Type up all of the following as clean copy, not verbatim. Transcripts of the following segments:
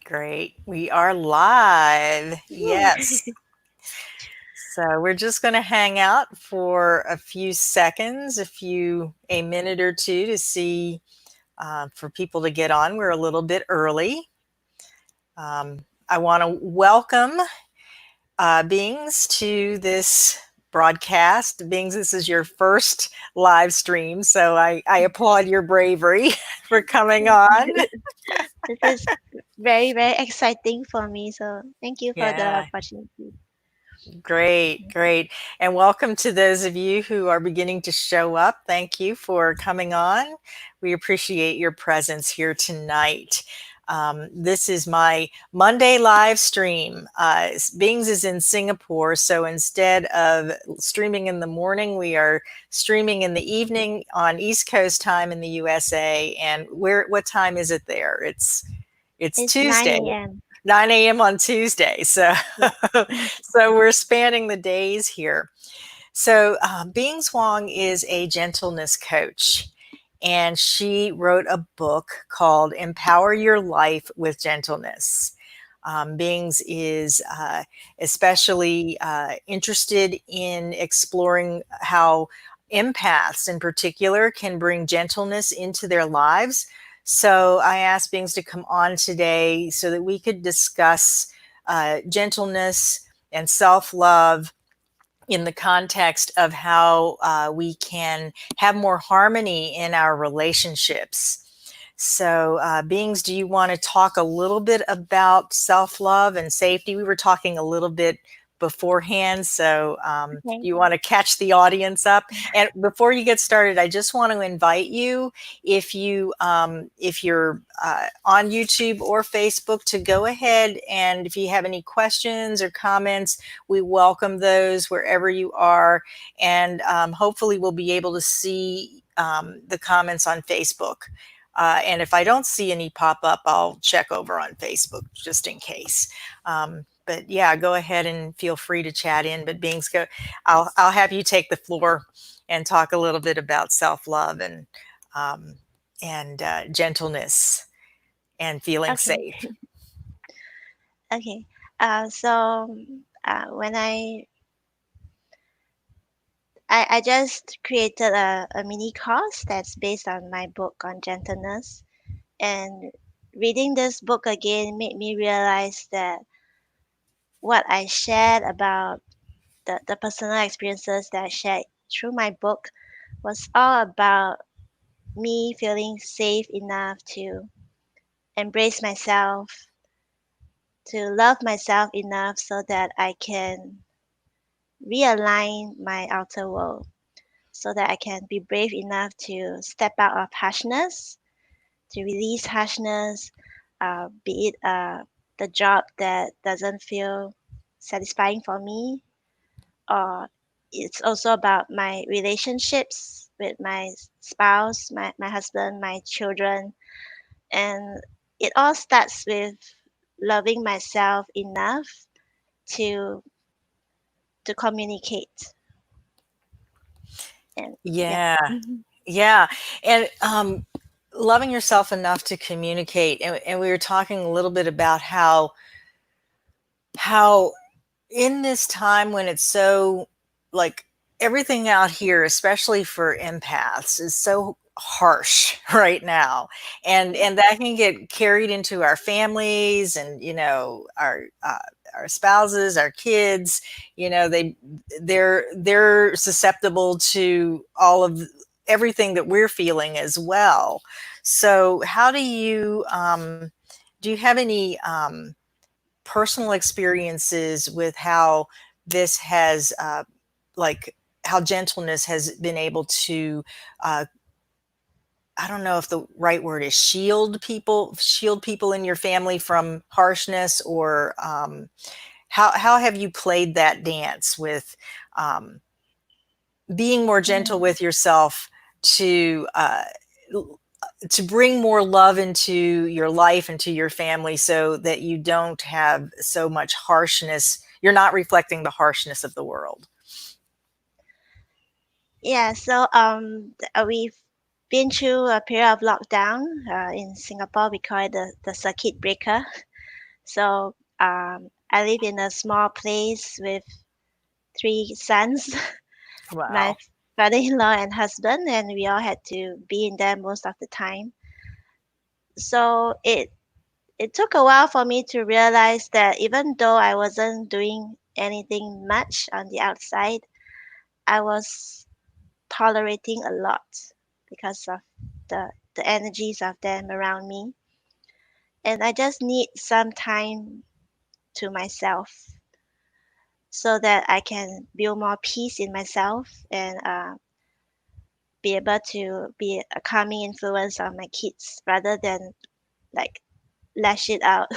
Great. We are live. Woo. Yes. So we're just going to hang out for a few seconds, a minute or two to see for people to get on. We're a little bit early. I want to welcome Bingz to this broadcast. Bingz, this is your first live stream, so I applaud your bravery for coming on. This is very, very exciting for me. So thank you for the Yeah. opportunity. Great, great. And welcome to those of you who are beginning to show up. Thank you for coming on. We appreciate your presence here tonight. This is my Monday live stream. Bingz is in Singapore, so instead of streaming in the morning, we are streaming in the evening on East Coast time in the USA. And what time is it there? It's It's 9 Tuesday. a.m. 9 a.m. on Tuesday. So, Yeah. so we're spanning the days here. So, Bingz Huang is a gentleness coach, and she wrote a book called Empower Your Life with Gentleness. Bingz is especially interested in exploring how empaths in particular can bring gentleness into their lives. So I asked Bingz to come on today so that we could discuss gentleness and self love in the context of how we can have more harmony in our relationships. So, Bingz, do you want to talk a little bit about self love and safety? We were talking a little bit beforehand, so Okay. you want to catch the audience up. And before you get started, I just want to invite you, if you're on YouTube or Facebook, to go ahead and if you have any questions or comments, we welcome those wherever you are, and hopefully we'll be able to see the comments on Facebook. And if I don't see any pop up, I'll check over on Facebook just in case. But yeah, go ahead and feel free to chat in. But Bingz, go. I'll have you take the floor and talk a little bit about self love um, and gentleness and feeling Okay. safe. Okay. So when I just created a mini course that's based on my book on gentleness, and reading this book again made me realize that what I shared about the personal experiences that I shared through my book was all about me feeling safe enough to embrace myself, to love myself enough so that I can realign my outer world, so that I can be brave enough to step out of harshness, to release harshness, be it the job that doesn't feel satisfying for me, or it's also about my relationships with my spouse, my husband, my children. And it all starts with loving myself enough to communicate. And yeah. Yeah, Mhm. yeah, and loving yourself enough to communicate. And we were talking a little bit about how in this time when it's so like everything out here, especially for empaths, is so harsh right now, and that can get carried into our families and our spouses, our kids. They're susceptible to all of everything that we're feeling as well. So how do you have any personal experiences with how this has like how gentleness has been able to uh, I don't know if the right word is shield people in your family from harshness, or how have you played that dance with um, being more gentle Mm. with yourself to to bring more love into your life and to your family so that you don't have so much harshness. You're not reflecting the harshness of the world. Yeah, so we've been through a period of lockdown in Singapore. We call it the circuit breaker. So I live in a small place with three sons, my Wow. father-in-law and husband, and we all had to be in there most of the time. So it took a while for me to realize that even though I wasn't doing anything much on the outside, I was tolerating a lot because of the energies of them around me. And I just need some time to myself so that I can build more peace in myself and be able to be a calming influence on my kids rather than like lash it out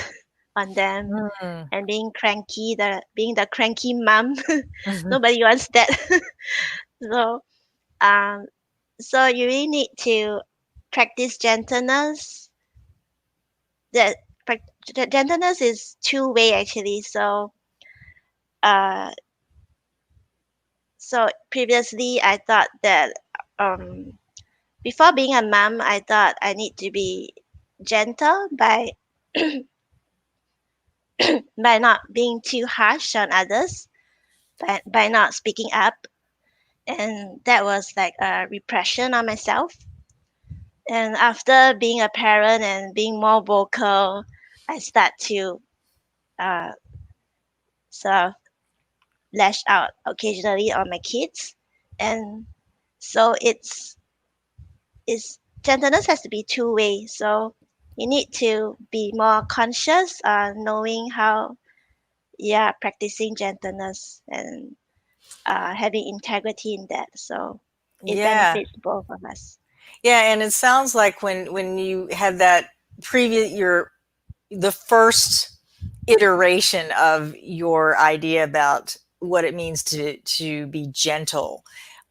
on them Mm. and being cranky, being the cranky mom. Nobody wants that. So um so you really need to practice gentleness. That gentleness is two-way actually. Uh so previously I thought that um before being a mom I thought I need to be gentle by not being too harsh on others, by not speaking up, and that was like a repression on myself. And after being a parent and being more vocal, I start to uh, sort of lash out occasionally on my kids. And so it's gentleness has to be two ways. So you need to be more conscious, knowing how yeah practicing gentleness and having integrity in that. So it Yeah. benefits both of us. Yeah, and it sounds like when you had that previous your the first iteration of your idea about what it means to be gentle,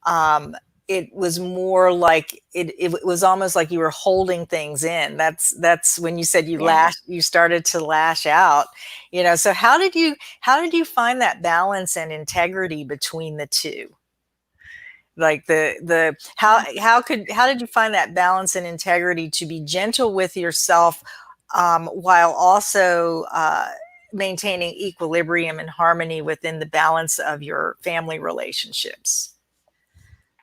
um, it was more like it was almost like you were holding things in. That's when you said Yeah. you started to lash out, so how did you find that balance and integrity between the two? Like the how did you find that balance and integrity to be gentle with yourself, while also maintaining equilibrium and harmony within the balance of your family relationships?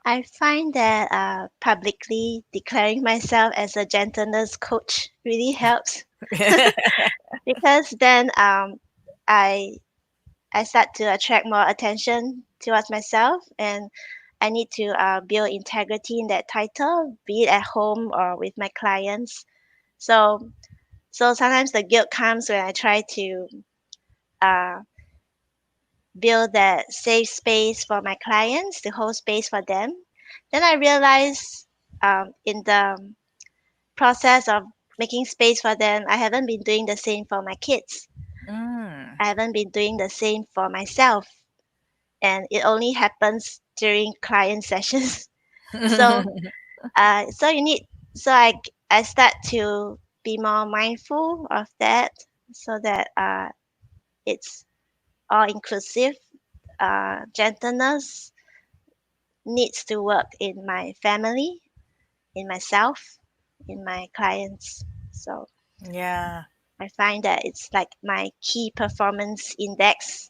I find that publicly declaring myself as a gentleness coach really helps because then I I start to attract more attention towards myself, and I need to build integrity in that title, be it at home or with my clients. So so sometimes the guilt comes when I try to uh, build that safe space for my clients, to hold space for them. Then I realize in the process of making space for them, I haven't been doing the same for my kids. Mm. I haven't been doing the same for myself. And it only happens during client sessions. So, so you need, so I start to be more mindful of that so that it's all inclusive. Gentleness needs to work in my family, in myself, in my clients. So Yeah. I find that it's like my key performance index.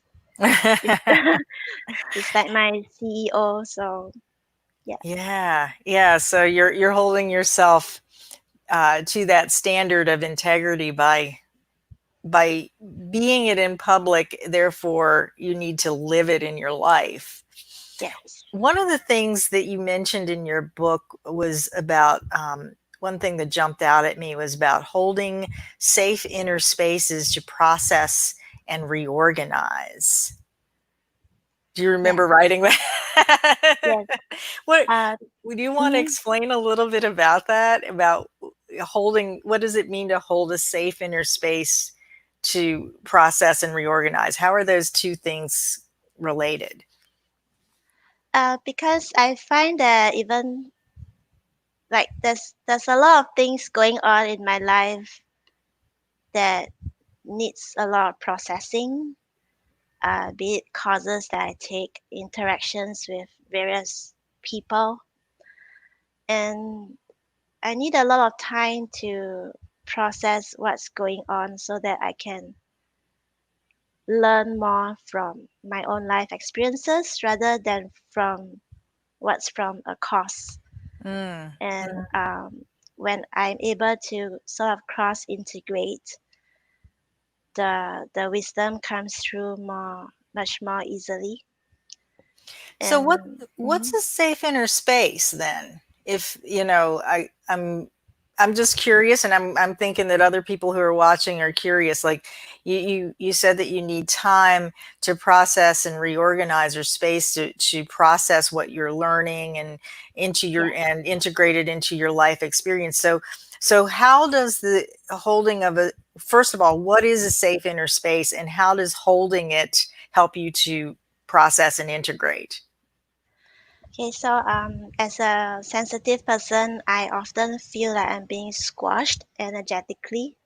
It's, it's like my CEO. So yeah, Yeah, yeah. So you're holding yourself to that standard of integrity by being it in public. Therefore, you need to live it in your life. yes, One of the things that you mentioned in your book was about, one thing that jumped out at me was about holding safe inner spaces to process and reorganize. Do you yes, remember writing that? yes. What Uh, would you want to mhm. explain a little bit about that? About holding, what does it mean to hold a safe inner space to process and reorganize? How are those two things related? Because I find that even like there's a lot of things going on in my life that needs a lot of processing, be it causes that I take, interactions with various people, and I need a lot of time to process what's going on so that I can learn more from my own life experiences rather than from what's from a course. Mm, And mm. when I'm able to sort of cross integrate, the wisdom comes through much more easily. So And what's mhm, a safe inner space then? If you know, I'm just curious, and I'm thinking that other people who are watching are curious. Like you said that you need time to process and reorganize, or space to process what you're learning and into your yeah. and integrate it into your life experience. So how does the holding of a first of all, what is a safe inner space, and how does holding it help you to process and integrate? Okay, so as a sensitive person, I often feel like I'm being squashed energetically.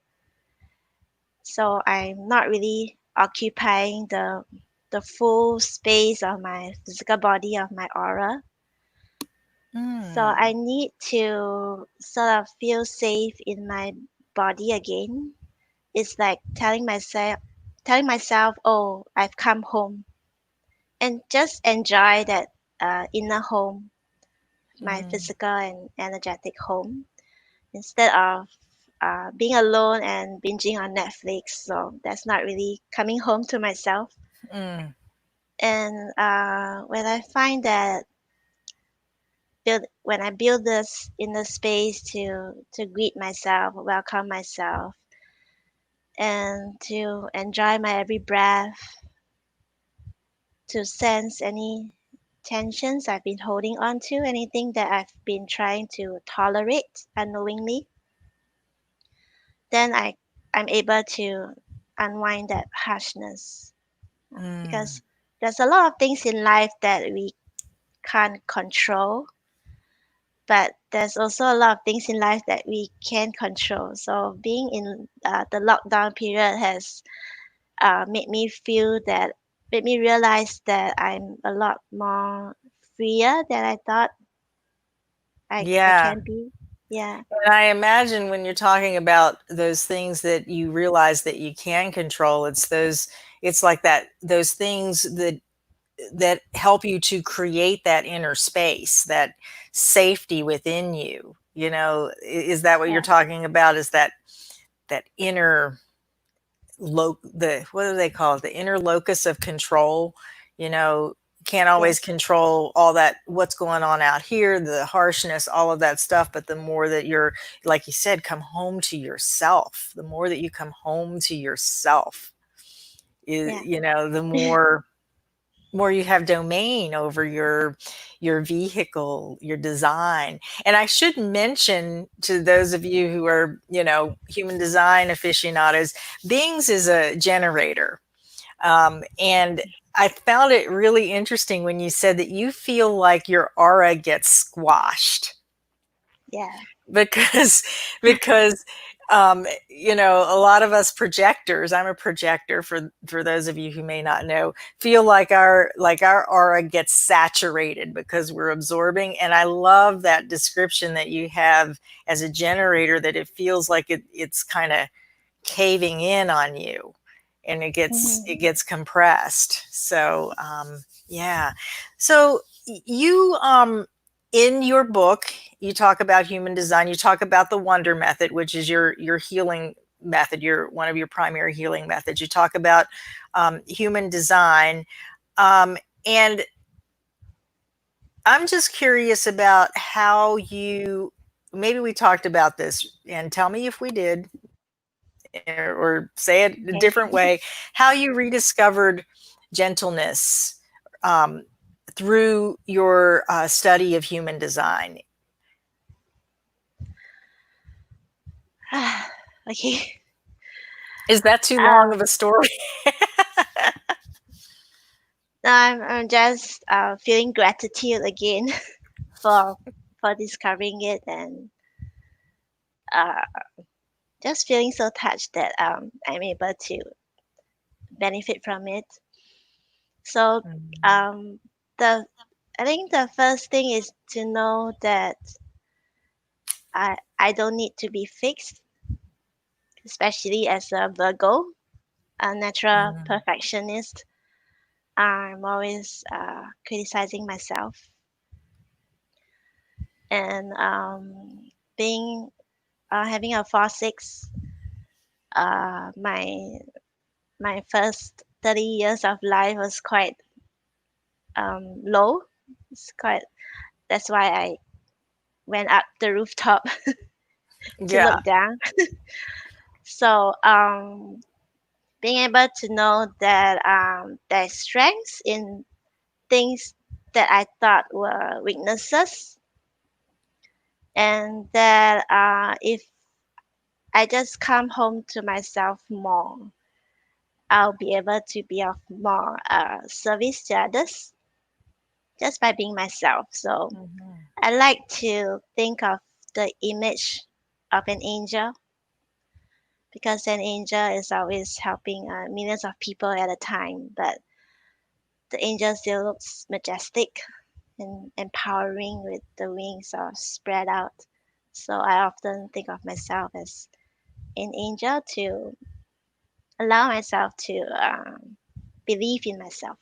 So I'm not really occupying the full space of my physical body, of my aura. So I Mm, need to sort of feel safe in my body again. It's like telling myself, oh, I've come home, and just enjoy that inner home, my mm, physical and energetic home, instead of being alone and binging on Netflix. So that's not really coming home to myself. mm, And when I find that when I build this inner space to greet myself, welcome myself, and to enjoy my every breath, to sense any tensions I've been holding on to, anything that I've been trying to tolerate unknowingly, then I'm able to unwind that harshness, mm, because there's a lot of things in life that we can't control, but there's also a lot of things in life that we can control. So being in the lockdown period has made me feel that, made me realize that I'm a lot more freer than I thought I yeah. can be. Yeah, And I imagine when you're talking about those things that you realize that you can control, it's like that, those things that help you to create that inner space, that safety within you. You know, is that what you're yeah, talking about? Is that inner the what do they call it, the inner locus of control, you know, can't always yes, control all that what's going on out here, the harshness, all of that stuff, but the more that you're, like you said, come home to yourself, the more that you come home to yourself is, yeah. you know, the more you have domain over your vehicle, your design. And I should mention to those of you who are, you know, human design aficionados, Bingz is a generator. And I found it really interesting when you said that you feel like your aura gets squashed Yeah. because because you know, a lot of us projectors, I'm a projector, for those of you who may not know, feel like our aura gets saturated because we're absorbing. And I love that description that you have as a generator, that it feels like it's kind of caving in on you, and Hmm. it gets compressed. So yeah. So you in your book, you talk about human design, you talk about the wonder method, which is your healing method, your one of your primary healing methods. You talk about human design, um, and I'm just curious about how you, maybe we talked about this, and tell me if we did, or say it a Okay. different way, how you rediscovered gentleness um, through your study of human design. Okay. Is that too long of Um, a story? I'm just feeling gratitude again for discovering it, and uh, just feeling so touched that I'm able to benefit from it. So Mm, um, the I think the first thing is to know that I don't need to be fixed, especially as a Virgo. a natural Mhm. perfectionist. I'm always criticizing myself, and being having a 4/6. My first 30 years of life was quite low. It's quite. That's why I went up the rooftop to Yeah, look down. So being able to know that there's strengths in things that I thought were weaknesses, and that if I just come home to myself more, I'll be able to be of more service to others just by being myself. So mhm. I like to think of the image of an angel, because an angel is always helping millions of people at a time, but the angel still looks majestic and empowering with the wings all spread out. So I often think of myself as an angel to allow myself to believe in myself.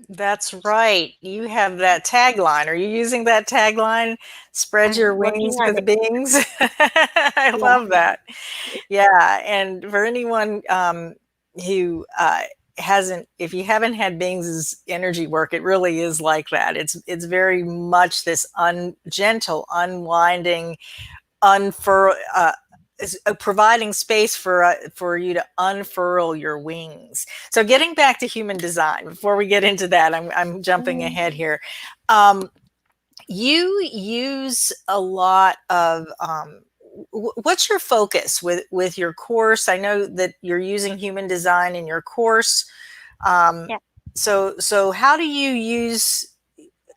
That's right. You have that tagline. Are you using that tagline? Spread I'm your working wings on with it. Bings. I Yeah. love that. Yeah, and for anyone who hasn't, if you haven't had Bings's energy work, it really is like that. It's very much this gentle, unwinding, unfurl, providing space for you to unfurl your wings. So, getting back to human design, before we get into that, I'm jumping Mm, ahead here. Um, you use a lot of what's your focus with your course? I know that you're using human design in your course. Um, yeah. so how do you use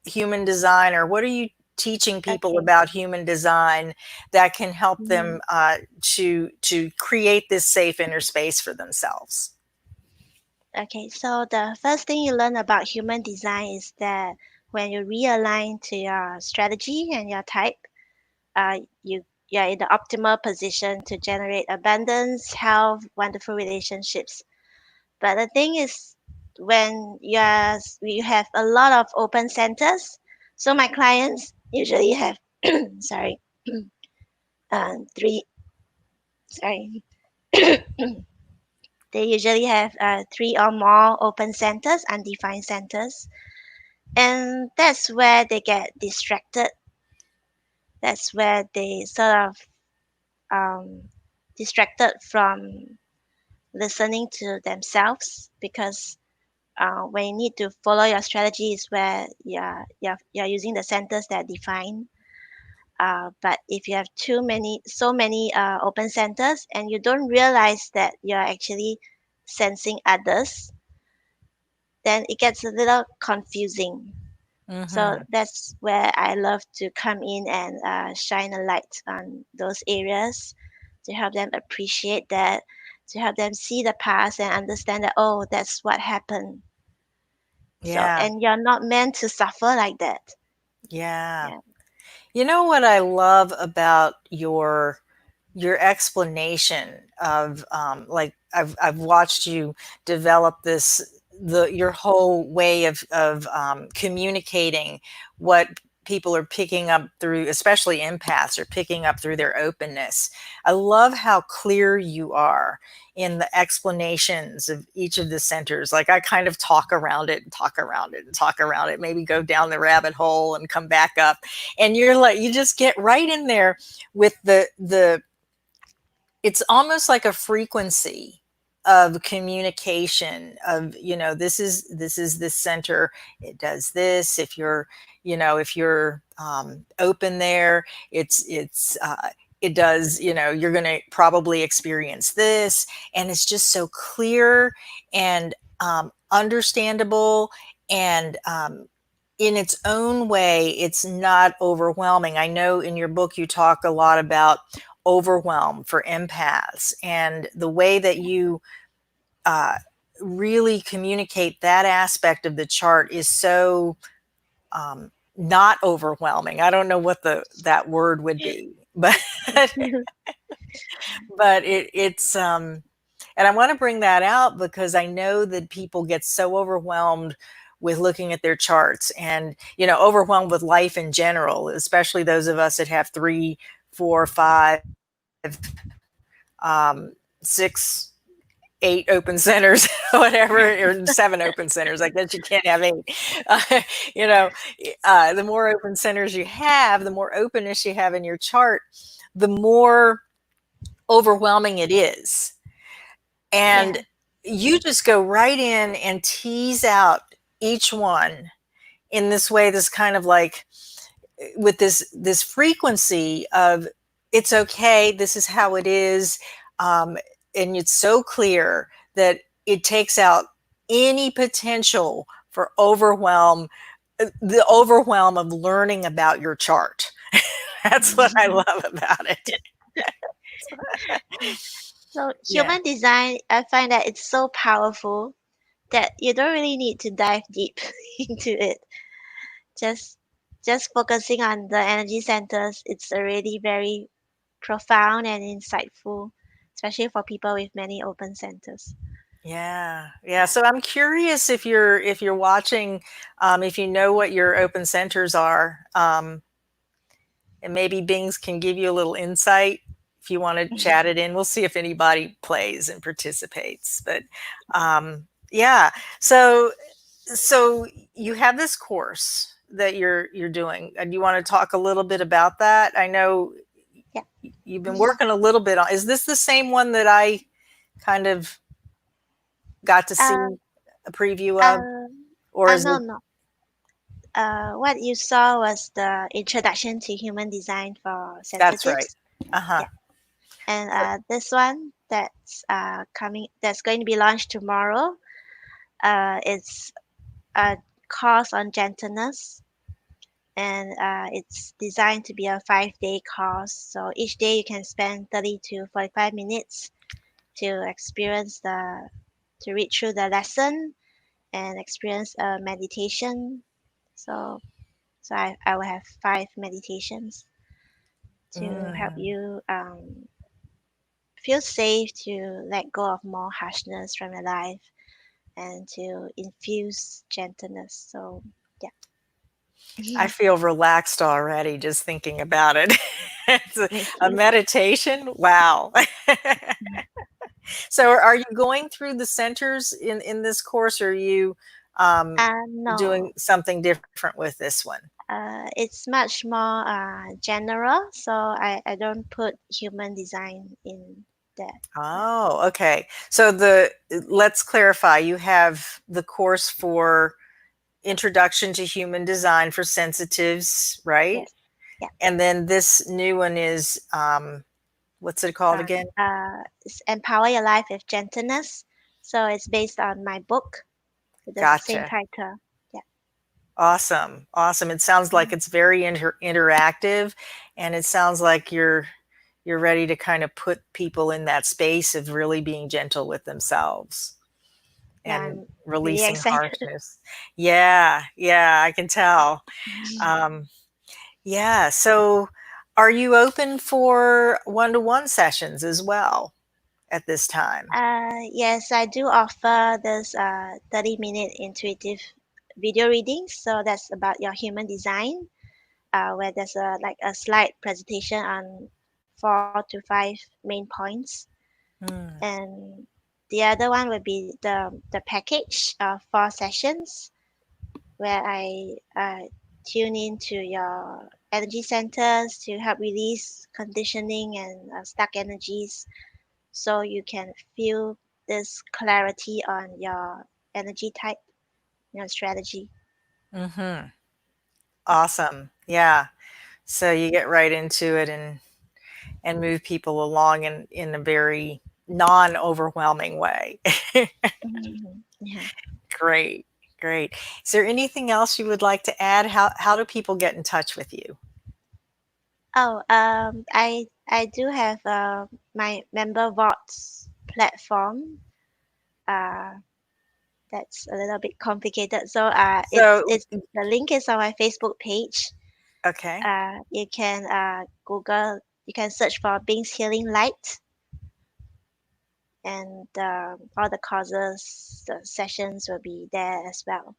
human design, or what are you teaching people Okay. about human design that can help Mm, them to create this safe inner space for themselves? okay. So the first thing you learn about human design is that when you realign to your strategy and your type, you're in the optimal position to generate abundance, health, wonderful relationships. But the thing is, when you have a lot of open centers, so my clients usually have sorry, three sorry, they usually have three or more open centers, undefined centers, and that's where they get distracted. That's where they sort of distracted from listening to themselves, because when you need to follow your strategy is where you're using the centers that define. But if you have so many open centers and you don't realize that you're actually sensing others, then it gets a little confusing. So Hmm. that's where I love to come in and shine a light on those areas to help them appreciate that, to help them see the past and understand that, oh, that's what happened. So, Yeah, and you're not meant to suffer like that. yeah. Yeah. You know what I love about your explanation of like I've watched you develop this your whole way of communicating what people are picking up through, especially empaths are picking up through their openness. I love how clear you are in the explanations of each of the centers. Like I kind of talk around it and talk around it and talk around it, maybe go down the rabbit hole and come back up, and you're like, you just get right in there with the it's almost like a frequency of communication of, this is this center, it does this. If you're, if you're open there, it does, you're going to probably experience this. And it's just so clear and understandable, and in its own way, it's not overwhelming. I know in your book you talk a lot about overwhelm for empaths, and the way that you uh, really communicate that aspect of the chart is so not overwhelming. I don't know what that word would be, but but it's And I want to bring that out because I know that people get so overwhelmed with looking at their charts and, overwhelmed with life in general, especially those of us that have three, four, five, six, eight open centers, whatever, or seven open centers. I guess you can't have eight. Uh, you know, the more open centers you have, the more openness you have in your chart, the more overwhelming it is. And Yeah. you just go right in and tease out each one in this way, this kind of like with this frequency of it's okay, this is how it is, um, and it's so clear that it takes out any potential for overwhelm, the overwhelm of learning about your chart. That's what I love about it. So Yeah. human design, I find that it's so powerful that you don't really need to dive deep into it. Just just focusing on the energy centers, it's already very profound and insightful, especially for people with many open centers. Yeah, yeah. So I'm curious if you're watching, if you know what your open centers are, and maybe Bingz can give you a little insight if you want to chat it in. We'll see if anybody plays and participates. But yeah, so so you have this course that you're doing, and you want to talk a little bit about that? I know Yeah. you've been working a little bit on. Is this the same one that I kind of got to see Uh, a preview of, uh, or is no, it? no. What you saw was the introduction to human design for That's right. sensitives. Uh-huh. Yeah. And this one that's that's going to be launched tomorrow. It's a course on gentleness, and it's designed to be a 5 day course. So each day you can spend 30 to 45 minutes to experience to read through the lesson and experience a meditation. So, I will have 5 meditations to help Mm. you feel safe to let go of more harshness from your life and to infuse gentleness. So, I yeah. feel relaxed already just thinking about it. It's Me a too. meditation. Wow. So are you going through the centers in this course, or are you No, doing something different with this one? it's much more general, so I don't put human design in there. Yeah. Oh, okay. So the let's clarify. You have the course for Introduction to Human Design for Sensitives, right? Yes. Yeah. And then this new one is what's it called Uh, again? it's Empower Your Life with Gentleness. So it's based on my book with the same Gotcha. title. Yeah. Awesome. Awesome. It sounds like it's very interactive, and it sounds like you're ready to kind of put people in that space of really being gentle with themselves Yeah, and I'm really releasing excited. harshness. Yeah, yeah, I can tell. Um, yeah. So are you open for one-to-one sessions as well at this time? Yes, I do offer this 30-minute intuitive video readings. So that's about your human design, where there's a slide presentation on 4 to 5 main points. Hmm. And the other one would be the package of 4 sessions where I tune into your energy centers to help release conditioning and stuck energies so you can feel this clarity on your energy type, your strategy. Mm-hmm. Awesome. Yeah. So you get right into it and move people along in a very non-overwhelming way. Yeah. Great, great. Is there anything else you would like to add? How do people get in touch with you? Oh, I do have my member votes platform. Uh, that's a little bit complicated. So So, it's the link is on my Facebook page. okay. You can Google. You can search for Bing's Healing Light. and all the courses, the sessions will be there as well.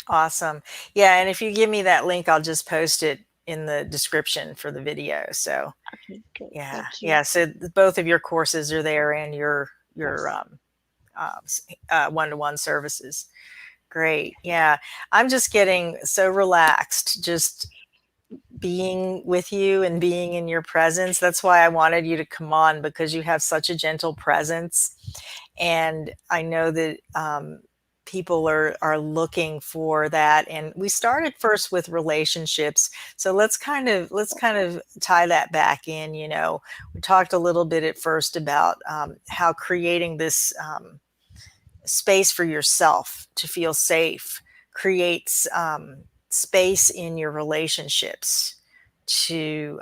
Awesome. Yeah, and if you give me that link, I'll just post it in the description for the video. So, Okay, great. yeah. Thank you. Yeah, so both of your courses are there and your Yes. one-to-one services. Great. Yeah. I'm just getting so relaxed just being with you and being in your presence. That's why I wanted you to come on, because you have such a gentle presence. And I know that people are looking for that. And we started first with relationships. So let's kind of tie that back in. We talked a little bit at first about how creating this space for yourself to feel safe creates space in your relationships to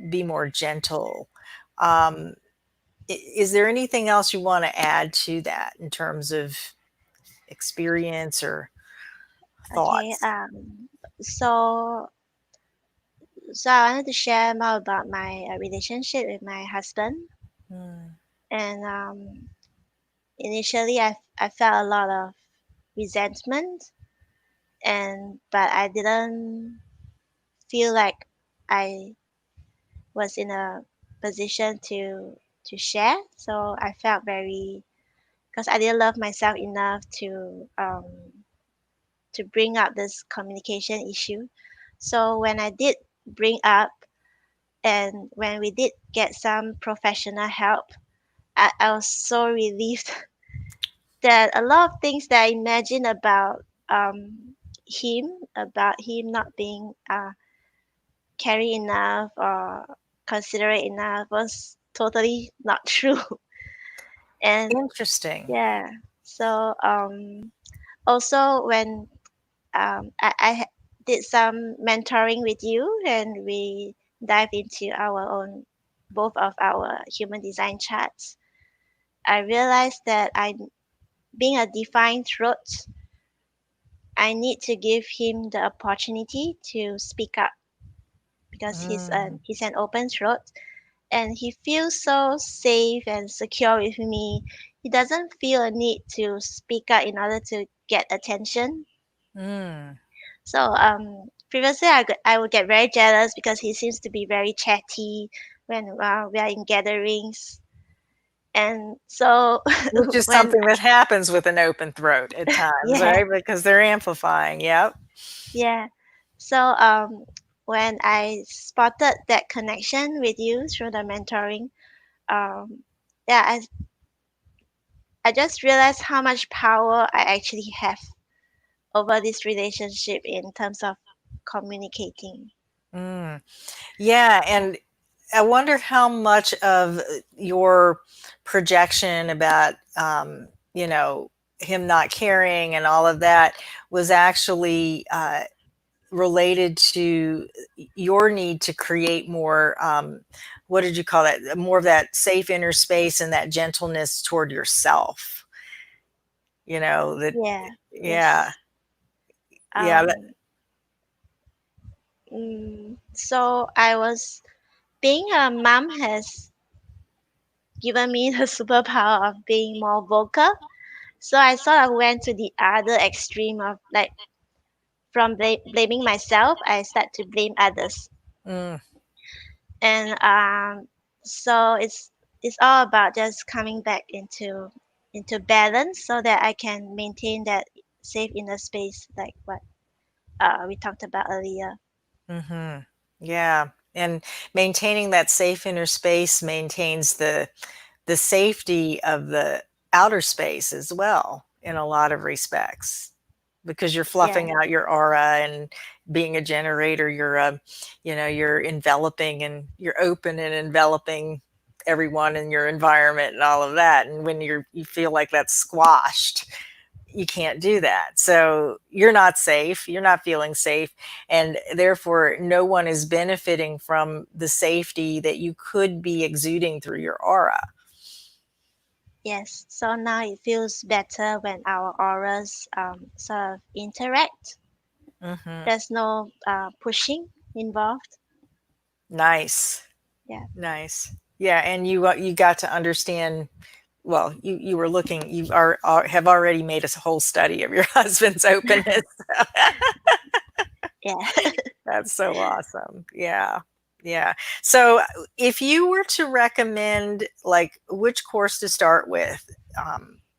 be more gentle. Um, is there anything else you want to add to that in terms of experience or Okay. thoughts? So I wanted to share more about my relationship with my husband. Mm, And initially, I felt a lot of resentment, and but I didn't feel like I was in a position to share. So I felt very, because I didn't love myself enough to bring up this communication issue. So when I did bring up, and when we did get some professional help, I was so relieved that a lot of things that I imagined him, about him not being caring enough or considerate enough, was totally not true. And interesting. yeah, so also when did some mentoring with you, and we dive into our own, both of our human design charts, I realized that I, being a defined throat, I need to give him the opportunity to speak up, because Mm, he's an open throat, and he feels so safe and secure with me. He doesn't feel a need to speak up in order to get attention. mm. So previously I would get very jealous because he seems to be very chatty when we are in gatherings, and so Which is when something that happens with an open throat at times, yeah, right? Because they're amplifying. Yep. yeah. So when I spotted that connection with you through the mentoring, um, yeah, I just realized how much power I actually have over this relationship in terms of communicating. Mm. Yeah, and I wonder how much of your projection about, you know, him not caring and all of that was actually related to your need to create more, what did you call that? More of that safe inner space and that gentleness toward yourself. That, Yeah, yeah, yes. yeah. Um, so I was, being a mom has given me the superpower of being more vocal. So I sort of went to the other extreme of, like, from blaming myself, I start to blame others. Mm, And so it's all about just coming back into balance so that I can maintain that safe inner space, like what we talked about earlier. hmm. Yeah. And maintaining that safe inner space maintains the safety of the outer space as well in a lot of respects, because you're Yeah, fluffing out your aura and being a generator, you're enveloping and you're open and enveloping everyone in your environment and all of that. And when you feel like that's squashed, you can't do that. So you're not safe, you're not feeling safe, and therefore no one is benefiting from the safety that you could be exuding through your aura. yes. So now it feels better when our auras sort of interact. Hmm. There's no pushing involved. Nice. Yeah, Nice. Yeah, and you got to understand well, you were looking, are have already made a whole study of your husband's openness. Yeah. That's so awesome. Yeah. Yeah. So if you were to recommend like which course to start with,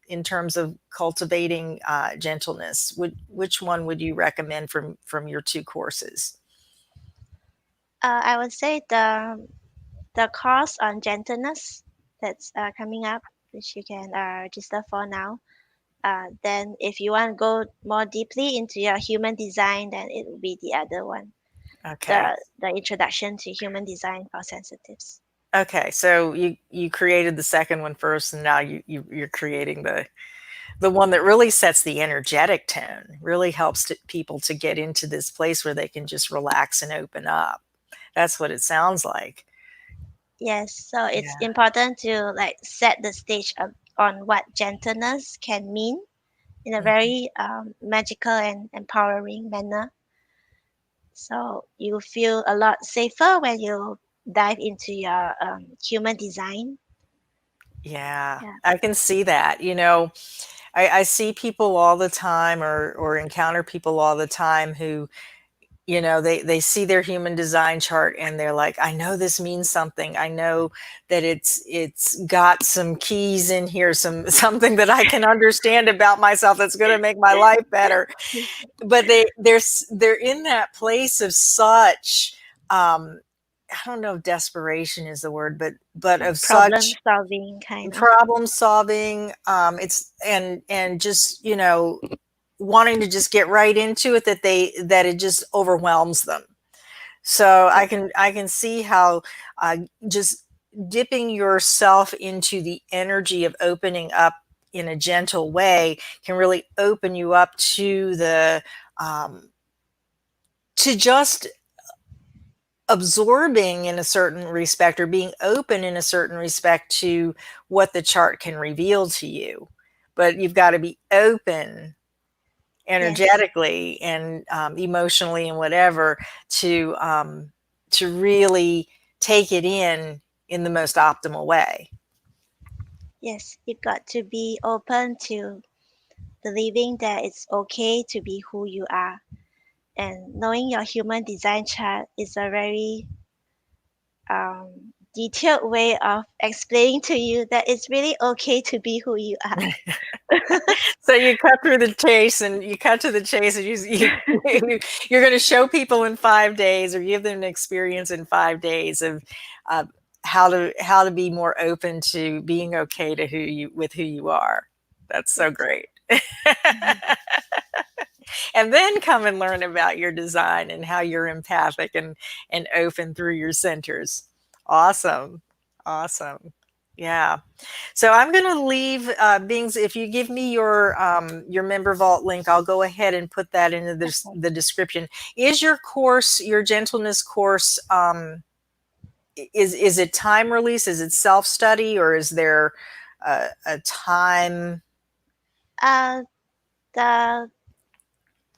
in terms of cultivating gentleness, which one would you recommend from your two courses? I would say the course on gentleness that's coming up, which you can register for now. Then if you want to go more deeply into your human design, then it will be the other one, Okay. the introduction to human design for sensitives. Okay. So you created the second one first, and now you're creating the one that really sets the energetic tone, really helps people to get into this place where they can just relax and open up. That's what it sounds like. Yes, so it's Yeah. important to like set the stage on what gentleness can mean in a Mhm. very magical and empowering manner. So you feel a lot safer when you dive into your human design. Yeah, Yeah. I can see that. I see people all the time, or encounter people all the time who, they see their human design chart and they're like, I know this means something. I know that it's got some keys in here, something that I can understand about myself that's going to make my life better. But they're in that place of such, I don't know if desperation is the word, but Like of problem such solving kind of. problem solving, it's and just wanting to just get right into it, that it just overwhelms them. So Yeah. I can see how, just dipping yourself into the energy of opening up in a gentle way can really open you up to the, to just absorbing in a certain respect, or being open in a certain respect to what the chart can reveal to you. But you've got to be open Yes. energetically and, emotionally and whatever, to really take it in the most optimal way. Yes. You got to be open to believing that it's okay to be who you are. And knowing your human design chart is a very detailed way of explaining to you that it's really okay to be who you are. So you cut through the chase, and you cut to the chase, and you're going to show people in 5 days, or give them an experience in 5 days of, uh, how to be more open to being okay to who you are. That's so Yes. great. And then come and learn about your design and how you're empathic and open through your centers. Awesome. Awesome. Yeah. So I'm going to leave, Bingz. If you give me your member vault link, I'll go ahead and put that into Okay. the description. Is your course, your gentleness course, is it time release? Is it self study, or is there a time? Uh, the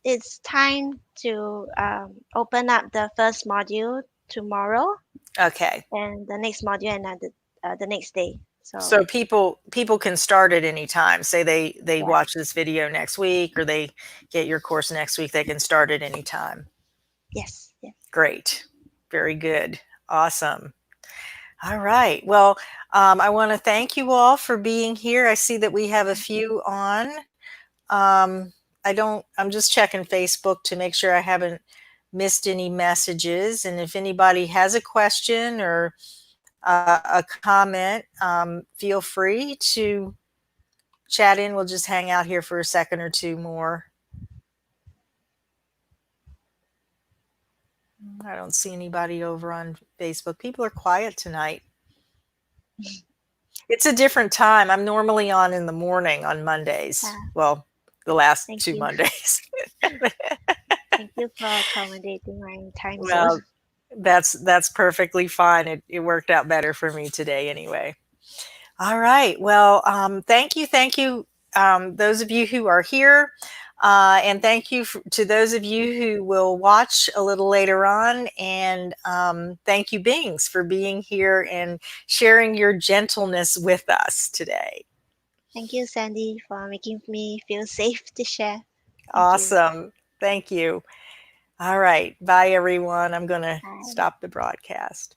it's time to open up the first module tomorrow, Okay. and the next module another the next day. So So people can start at any time. Say they yeah. watch this video next week, or they get your course next week, they can start at any time. Yes. Yes. Great. Very good. Awesome. All right. Well, I want to thank you all for being here. I see that we have a few on. I'm just checking Facebook to make sure I haven't missed any messages. And if anybody has a question or a comment, feel free to chat in. We'll just hang out here for a second or two more. I don't see anybody over on Facebook. People are quiet tonight. It's a different time. I'm normally on in the morning on Mondays. Uh, Well, the last thank two you. Mondays. Thank you for accommodating my time zone. Well, that's perfectly fine. It worked out better for me today anyway. All right. Well, thank you, those of you who are here, and thank you to those of you who will watch a little later on. And, thank you, Bings, for being here and sharing your gentleness with us today. Thank you, Sandy, for making me feel safe to share. Thank you. Awesome. Thank you. All right. Bye, everyone. I'm going to Bye. stop the broadcast.